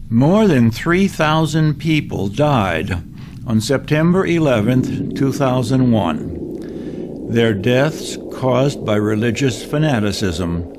More than 3,000 people died on September 11, 2001. Their deaths caused by religious fanaticism,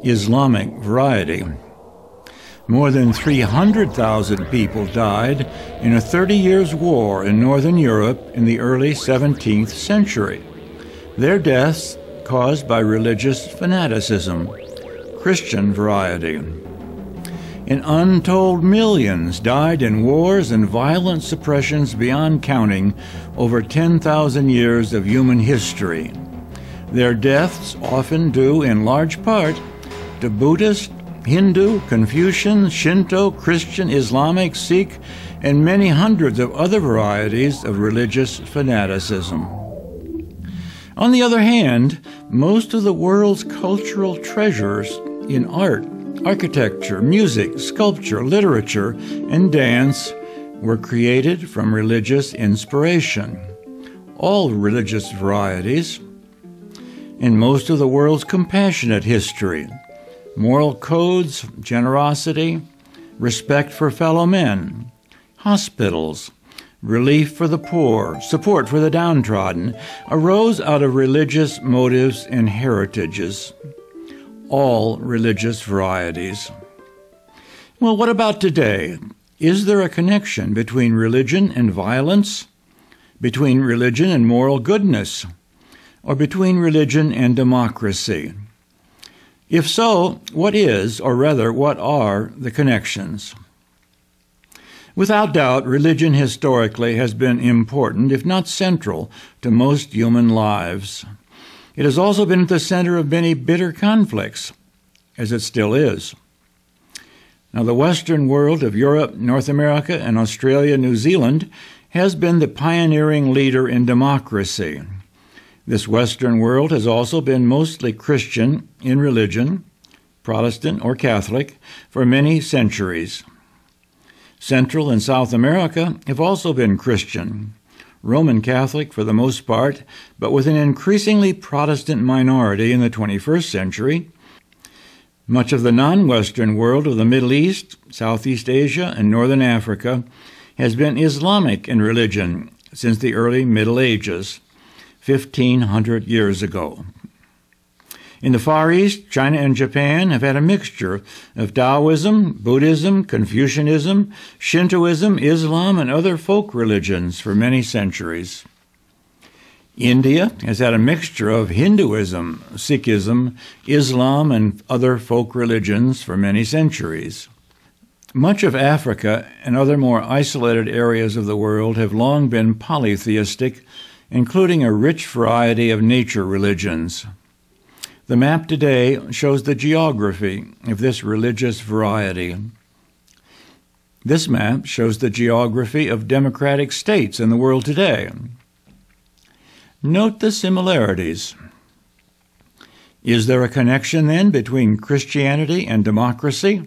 Islamic variety. More than 300,000 people died in a 30 years war in Northern Europe in the early 17th century. Their deaths caused by religious fanaticism, Christian variety. And untold millions died in wars and violent suppressions beyond counting over 10,000 years of human history. Their deaths often due in large part to Buddhist, Hindu, Confucian, Shinto, Christian, Islamic, Sikh, and many hundreds of other varieties of religious fanaticism. On the other hand, most of the world's cultural treasures in art, architecture, music, sculpture, literature, and dance were created from religious inspiration. All religious varieties. In most of the world's compassionate history, moral codes, generosity, respect for fellow men, hospitals, relief for the poor, support for the downtrodden, arose out of religious motives and heritages. All religious varieties. Well, what about today? Is there a connection between religion and violence? Between religion and moral goodness? Or between religion and democracy? If so, what is, or rather, what are the connections? Without doubt, religion historically has been important, if not central, to most human lives. It has also been at the center of many bitter conflicts, as it still is. Now, the Western world of Europe, North America, and Australia, New Zealand has been the pioneering leader in democracy. This Western world has also been mostly Christian in religion, Protestant or Catholic, for many centuries. Central and South America have also been Christian, Roman Catholic for the most part, but with an increasingly Protestant minority in the 21st century. Much of the non-Western world of the Middle East, Southeast Asia, and Northern Africa has been Islamic in religion since the early Middle Ages, 1,500 years ago. In the Far East, China and Japan have had a mixture of Taoism, Buddhism, Confucianism, Shintoism, Islam, and other folk religions for many centuries. India has had a mixture of Hinduism, Sikhism, Islam, and other folk religions for many centuries. Much of Africa and other more isolated areas of the world have long been polytheistic, including a rich variety of nature religions. The map today shows the geography of this religious variety. This map shows the geography of democratic states in the world today. Note the similarities. Is there a connection, then, between Christianity and democracy?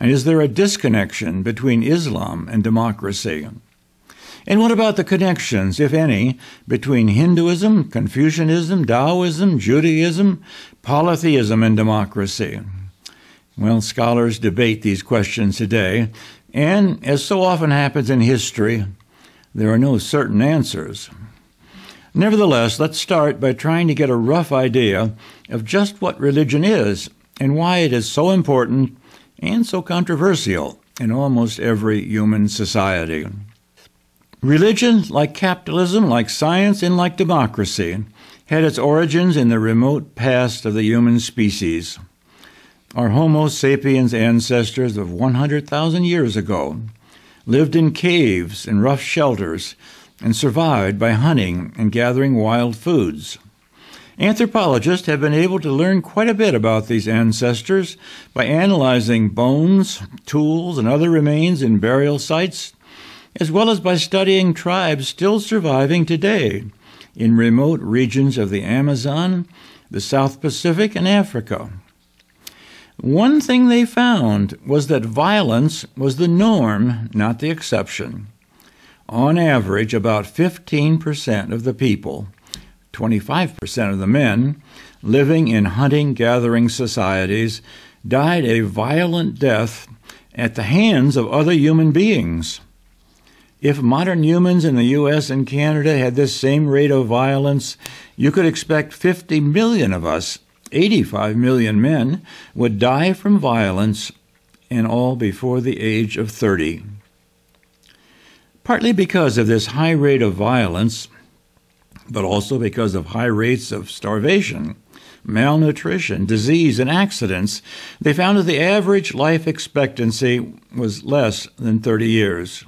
And is there a disconnection between Islam and democracy? And what about the connections, if any, between Hinduism, Confucianism, Taoism, Judaism, polytheism, and democracy? Well, scholars debate these questions today, and as so often happens in history, there are no certain answers. Nevertheless, let's start by trying to get a rough idea of just what religion is and why it is so important and so controversial in almost every human society. Religion, like capitalism, like science, and like democracy, had its origins in the remote past of the human species. Our Homo sapiens ancestors of 100,000 years ago lived in caves and rough shelters and survived by hunting and gathering wild foods. Anthropologists have been able to learn quite a bit about these ancestors by analyzing bones, tools, and other remains in burial sites, as well as by studying tribes still surviving today in remote regions of the Amazon, the South Pacific, and Africa. One thing they found was that violence was the norm, not the exception. On average, about 15% of the people, 25% of the men, living in hunting-gathering societies died a violent death at the hands of other human beings. If modern humans in the U.S. and Canada had this same rate of violence, you could expect 50 million of us, 85 million men, would die from violence, and all before the age of 30. Partly because of this high rate of violence, but also because of high rates of starvation, malnutrition, disease, and accidents, they found that the average life expectancy was less than 30 years.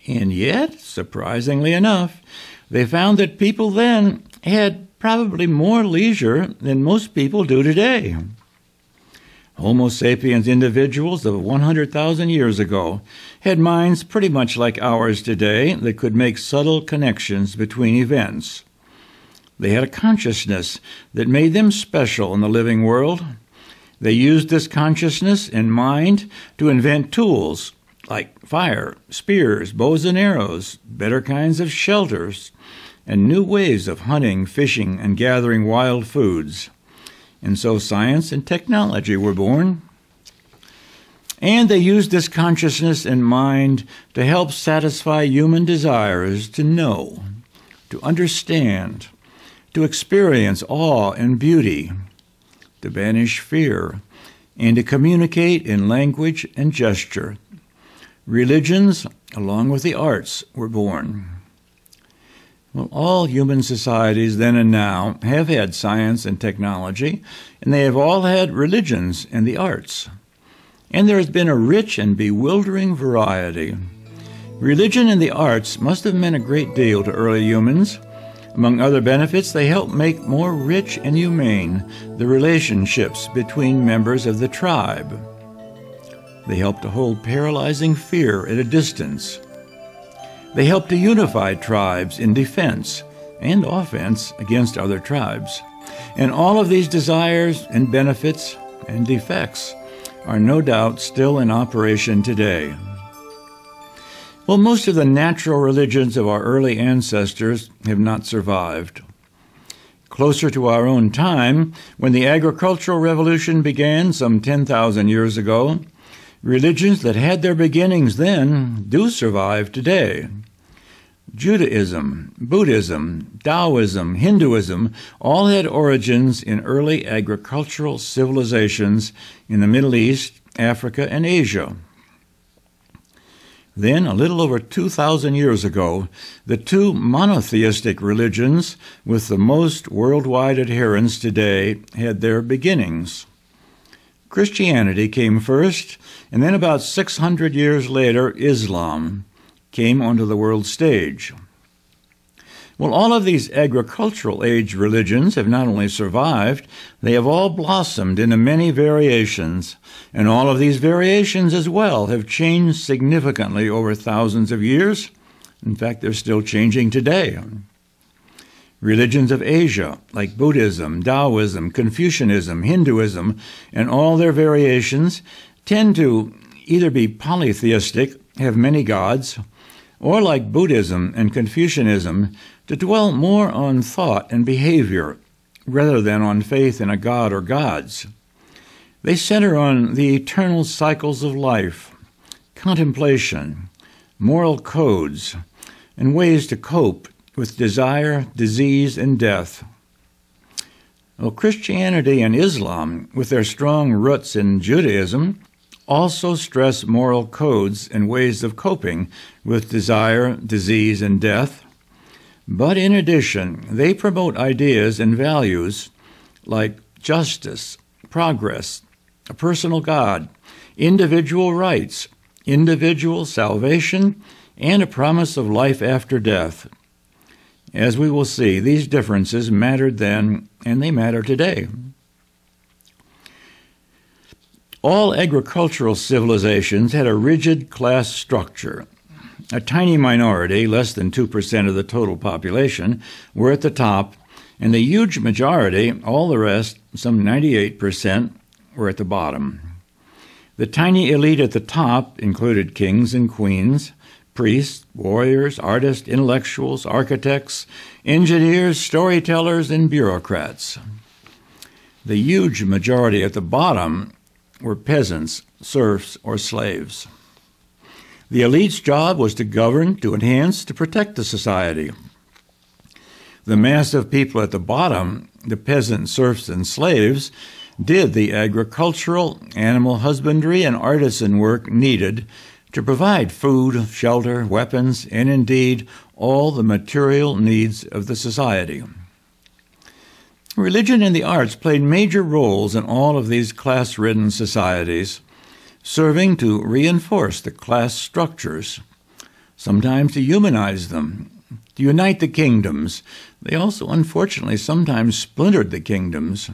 And yet, surprisingly enough, they found that people then had probably more leisure than most people do today. Homo sapiens individuals of 100,000 years ago had minds pretty much like ours today that could make subtle connections between events. They had a consciousness that made them special in the living world. They used this consciousness and mind to invent tools like fire, spears, bows and arrows, better kinds of shelters, and new ways of hunting, fishing, and gathering wild foods. And so science and technology were born. And they used this consciousness and mind to help satisfy human desires to know, to understand, to experience awe and beauty, to banish fear, and to communicate in language and gesture. Religions, along with the arts, were born. Well, all human societies then and now have had science and technology, and they have all had religions and the arts. And there has been a rich and bewildering variety. Religion and the arts must have meant a great deal to early humans. Among other benefits, they help make more rich and humane the relationships between members of the tribe. They help to hold paralyzing fear at a distance. They help to unify tribes in defense and offense against other tribes. And all of these desires and benefits and defects are no doubt still in operation today. Well, most of the natural religions of our early ancestors have not survived. Closer to our own time, when the agricultural revolution began some 10,000 years ago, religions that had their beginnings then do survive today. Judaism, Buddhism, Taoism, Hinduism all had origins in early agricultural civilizations in the Middle East, Africa, and Asia. Then, a little over 2,000 years ago, the two monotheistic religions with the most worldwide adherents today had their beginnings. Christianity came first, and then about 600 years later, Islam came onto the world stage. Well, all of these agricultural age religions have not only survived, they have all blossomed into many variations, and all of these variations as well have changed significantly over thousands of years. In fact, they're still changing today. Religions of Asia, like Buddhism, Taoism, Confucianism, Hinduism, and all their variations, tend to either be polytheistic, have many gods, or like Buddhism and Confucianism, to dwell more on thought and behavior rather than on faith in a god or gods. They center on the eternal cycles of life, contemplation, moral codes, and ways to cope with desire, disease, and death. Well, Christianity and Islam, with their strong roots in Judaism, also stress moral codes and ways of coping with desire, disease, and death. But in addition, they promote ideas and values like justice, progress, a personal God, individual rights, individual salvation, and a promise of life after death. As we will see, these differences mattered then, and they matter today. All agricultural civilizations had a rigid class structure. A tiny minority, less than 2% of the total population, were at the top, and the huge majority, all the rest, some 98%, were at the bottom. The tiny elite at the top included kings and queens, priests, warriors, artists, intellectuals, architects, engineers, storytellers, and bureaucrats. The huge majority at the bottom were peasants, serfs, or slaves. The elite's job was to govern, to enhance, to protect the society. The mass of people at the bottom, the peasants, serfs, and slaves, did the agricultural, animal husbandry, and artisan work needed to provide food, shelter, weapons, and indeed all the material needs of the society. Religion and the arts played major roles in all of these class-ridden societies, serving to reinforce the class structures, sometimes to humanize them, to unite the kingdoms. They also, unfortunately, sometimes splintered the kingdoms,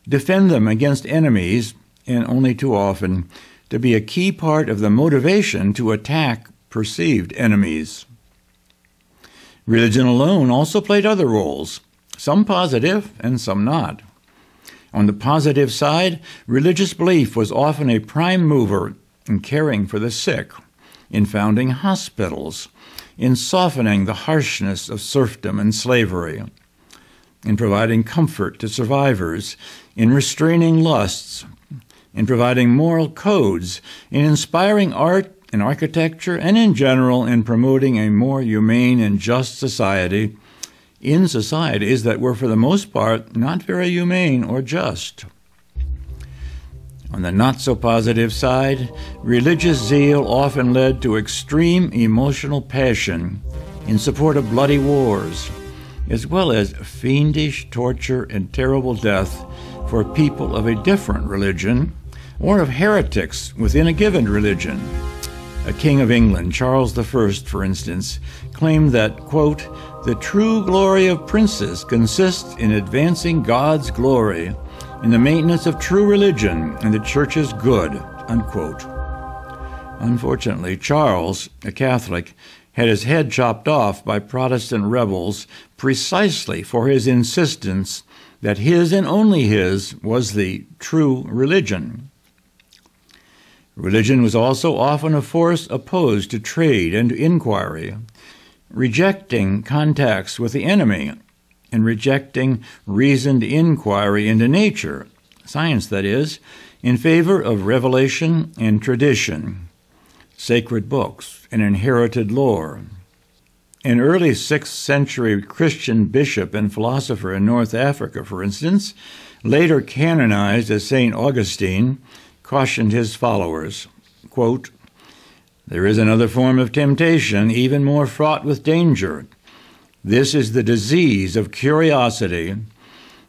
defend them against enemies, and only too often to be a key part of the motivation to attack perceived enemies. Religion alone also played other roles, some positive and some not. On the positive side, religious belief was often a prime mover in caring for the sick, in founding hospitals, in softening the harshness of serfdom and slavery, in providing comfort to survivors, in restraining lusts, in providing moral codes, in inspiring art and architecture, and in general in promoting a more humane and just society in societies that were for the most part not very humane or just. On the not-so-positive side, religious zeal often led to extreme emotional passion in support of bloody wars, as well as fiendish torture and terrible death for people of a different religion or of heretics within a given religion. A king of England, Charles I, for instance, claimed that, quote, "The true glory of princes consists in advancing God's glory, in the maintenance of true religion and the church's good," unquote. Unfortunately, Charles, a Catholic, had his head chopped off by Protestant rebels precisely for his insistence that his and only his was the true religion. Religion was also often a force opposed to trade and to inquiry, rejecting contacts with the enemy and rejecting reasoned inquiry into nature, science that is, in favor of revelation and tradition, sacred books and inherited lore. An early 6th century Christian bishop and philosopher in North Africa, for instance, later canonized as St. Augustine, cautioned his followers, quote, "There is another form of temptation, even more fraught with danger. This is the disease of curiosity.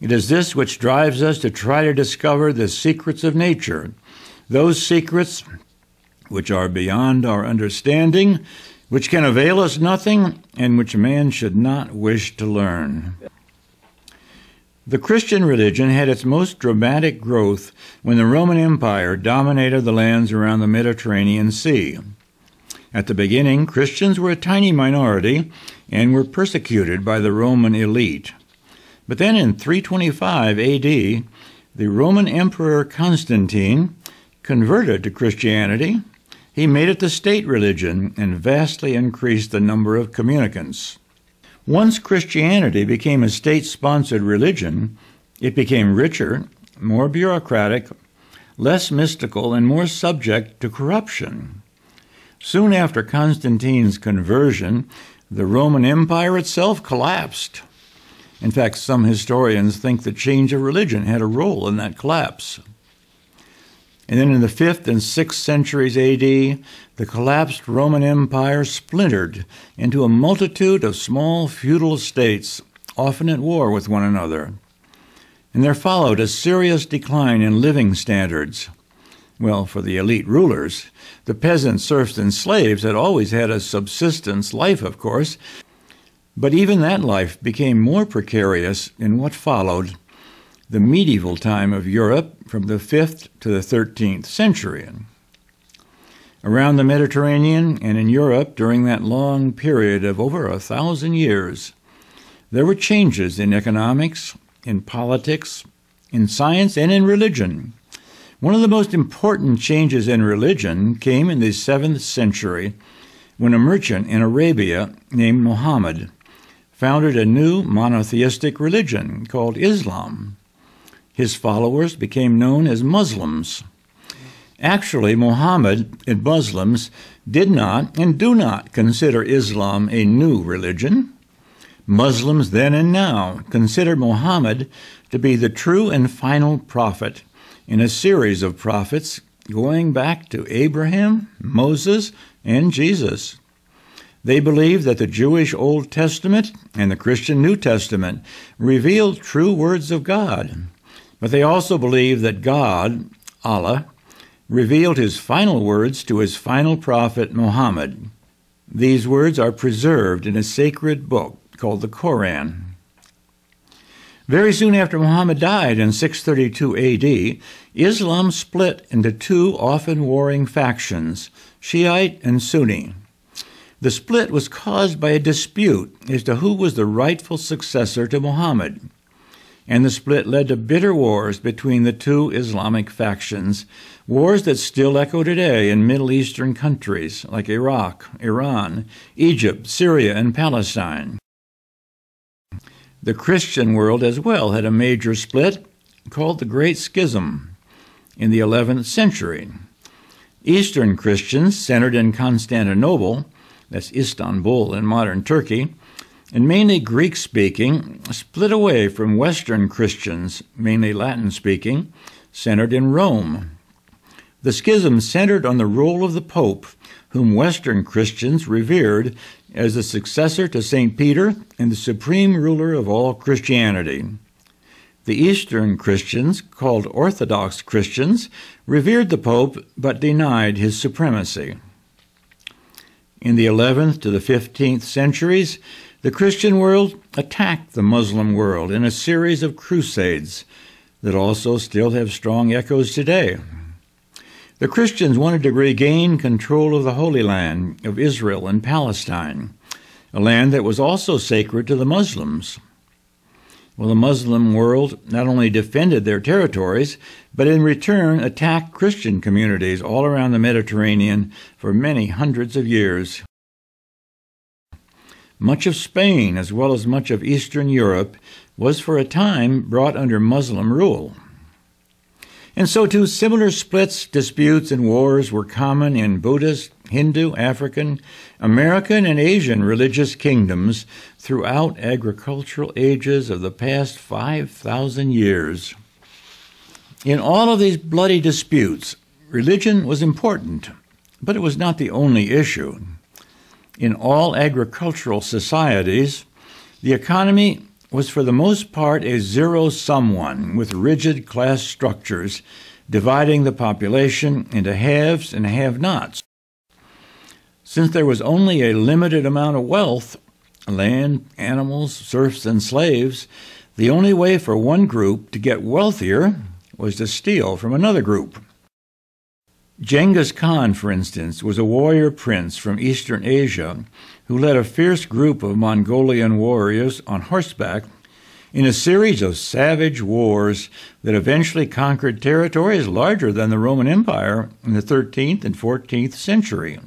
It is this which drives us to try to discover the secrets of nature, those secrets which are beyond our understanding, which can avail us nothing, and which man should not wish to learn." The Christian religion had its most dramatic growth when the Roman Empire dominated the lands around the Mediterranean Sea. At the beginning, Christians were a tiny minority and were persecuted by the Roman elite. But then in 325 AD, the Roman Emperor Constantine converted to Christianity. He made it the state religion and vastly increased the number of communicants. Once Christianity became a state-sponsored religion, it became richer, more bureaucratic, less mystical, and more subject to corruption. Soon after Constantine's conversion, the Roman Empire itself collapsed. In fact, some historians think the change of religion had a role in that collapse. And then in the 5th and 6th centuries AD, the collapsed Roman Empire splintered into a multitude of small feudal states, often at war with one another. And there followed a serious decline in living standards. Well, for the elite rulers, the peasants, serfs, and slaves had always had a subsistence life, of course, But even that life became more precarious in what followed the medieval time of Europe from the 5th to the 13th century. Around the Mediterranean and in Europe during that long period of over 1,000 years, there were changes in economics, in politics, in science, and in religion. One of the most important changes in religion came in the 7th century when a merchant in Arabia named Muhammad founded a new monotheistic religion called Islam. His followers became known as Muslims. Actually, Muhammad and Muslims did not and do not consider Islam a new religion. Muslims then and now consider Muhammad to be the true and final prophet in a series of prophets going back to Abraham, Moses, and Jesus. They believe that the Jewish Old Testament and the Christian New Testament revealed true words of God, but they also believe that God, Allah, revealed his final words to his final prophet, Muhammad. These words are preserved in a sacred book called the Koran. Very soon after Muhammad died in 632 A.D., Islam split into two often warring factions, Shiite and Sunni. The split was caused by a dispute as to who was the rightful successor to Muhammad, and the split led to bitter wars between the two Islamic factions, wars that still echo today in Middle Eastern countries like Iraq, Iran, Egypt, Syria, and Palestine. The Christian world as well had a major split called the Great Schism in the 11th century. Eastern Christians, centered in Constantinople, that's Istanbul in modern Turkey, and mainly Greek-speaking, split away from Western Christians, mainly Latin-speaking, centered in Rome. The schism centered on the role of the Pope, whom Western Christians revered as the successor to St. Peter and the supreme ruler of all Christianity. The Eastern Christians, called Orthodox Christians, revered the Pope but denied his supremacy. In the 11th to the 15th centuries, the Christian world attacked the Muslim world in a series of crusades that also still have strong echoes today. The Christians wanted to regain control of the Holy Land of Israel and Palestine, a land that was also sacred to the Muslims. Well, the Muslim world not only defended their territories, but in return attacked Christian communities all around the Mediterranean for many hundreds of years. Much of Spain, as well as much of Eastern Europe, was for a time brought under Muslim rule. And so too, similar splits, disputes, and wars were common in Buddhist, Hindu, African, American, and Asian religious kingdoms throughout agricultural ages of the past 5,000 years. In all of these bloody disputes, religion was important, but it was not the only issue. In all agricultural societies, the economy was for the most part a zero-sum one with rigid class structures dividing the population into haves and have-nots. Since there was only a limited amount of wealth, land, animals, serfs, and slaves, the only way for one group to get wealthier was to steal from another group. Genghis Khan, for instance, was a warrior prince from Eastern Asia who led a fierce group of Mongolian warriors on horseback in a series of savage wars that eventually conquered territories larger than the Roman Empire in the 13th and 14th century.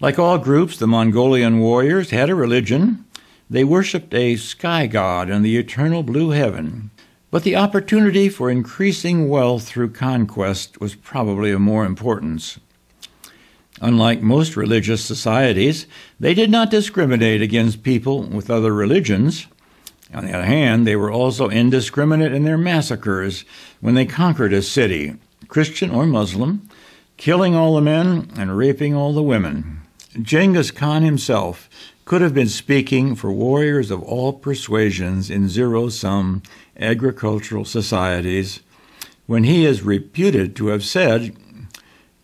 Like all groups, the Mongolian warriors had a religion. They worshipped a sky god in the eternal blue heaven. But the opportunity for increasing wealth through conquest was probably of more importance. Unlike most religious societies, they did not discriminate against people with other religions. On the other hand, they were also indiscriminate in their massacres when they conquered a city, Christian or Muslim, killing all the men and raping all the women. Genghis Khan himself could have been speaking for warriors of all persuasions in zero-sum agricultural societies when he is reputed to have said,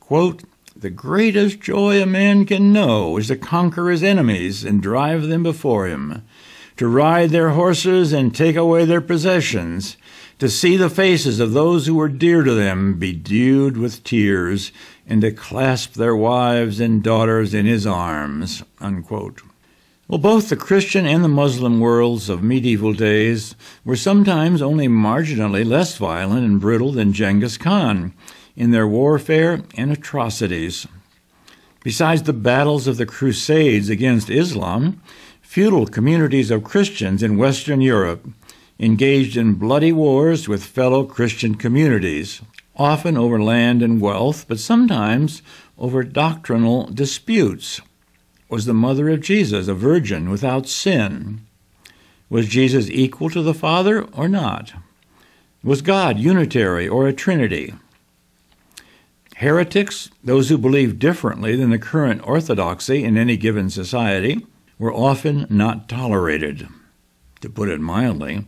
quote, The greatest joy a man can know is to conquer his enemies and drive them before him, to ride their horses and take away their possessions, to see the faces of those who were dear to them bedewed with tears, and to clasp their wives and daughters in his arms." Unquote. Well, both the Christian and the Muslim worlds of medieval days were sometimes only marginally less violent and brutal than Genghis Khan in their warfare and atrocities. Besides the battles of the Crusades against Islam, feudal communities of Christians in Western Europe engaged in bloody wars with fellow Christian communities, often over land and wealth, but sometimes over doctrinal disputes. Was the mother of Jesus a virgin without sin? Was Jesus equal to the Father or not? Was God unitary or a Trinity? Heretics, those who believed differently than the current orthodoxy in any given society, were often not tolerated, to put it mildly.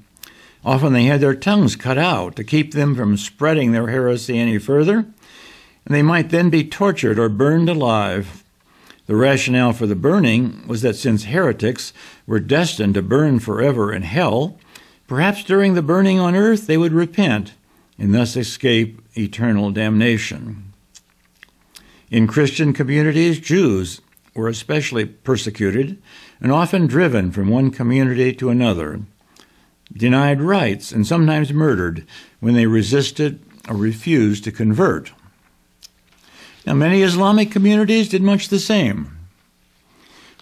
Often they had their tongues cut out to keep them from spreading their heresy any further, and they might then be tortured or burned alive. The rationale for the burning was that since heretics were destined to burn forever in hell, perhaps during the burning on earth they would repent and thus escape eternal damnation. In Christian communities, Jews were especially persecuted and often driven from one community to another, denied rights and sometimes murdered when they resisted or refused to convert. Now, many Islamic communities did much the same.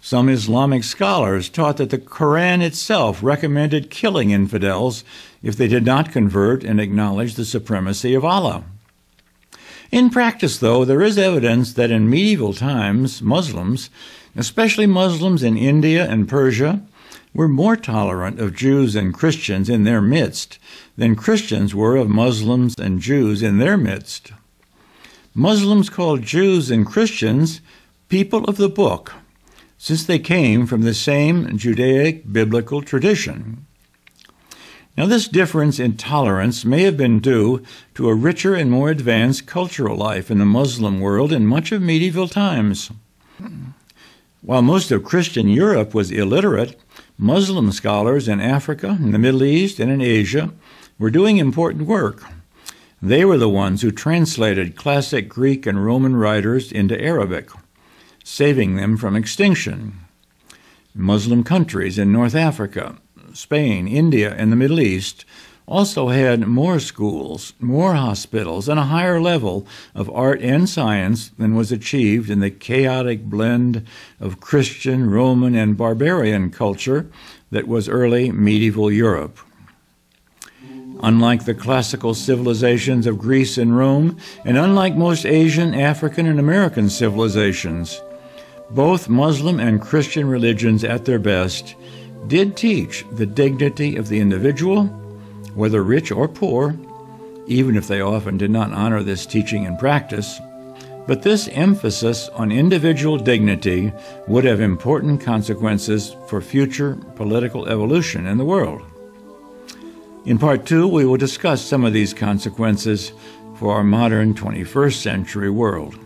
Some Islamic scholars taught that the Quran itself recommended killing infidels if they did not convert and acknowledge the supremacy of Allah. In practice, though, there is evidence that in medieval times, Muslims, especially Muslims in India and Persia, were more tolerant of Jews and Christians in their midst than Christians were of Muslims and Jews in their midst. Muslims called Jews and Christians people of the book, since they came from the same Judaic biblical tradition. Now, this difference in tolerance may have been due to a richer and more advanced cultural life in the Muslim world in much of medieval times. While most of Christian Europe was illiterate, Muslim scholars in Africa, in the Middle East, and in Asia were doing important work. They were the ones who translated classic Greek and Roman writers into Arabic, saving them from extinction. Muslim countries in North Africa, Spain, India, and the Middle East also had more schools, more hospitals, and a higher level of art and science than was achieved in the chaotic blend of Christian, Roman, and barbarian culture that was early medieval Europe. Unlike the classical civilizations of Greece and Rome, and unlike most Asian, African, and American civilizations, both Muslim and Christian religions at their best did teach the dignity of the individual, whether rich or poor, even if they often did not honor this teaching in practice. But this emphasis on individual dignity would have important consequences for future political evolution in the world. In Part 2, we will discuss some of these consequences for our modern 21st century world.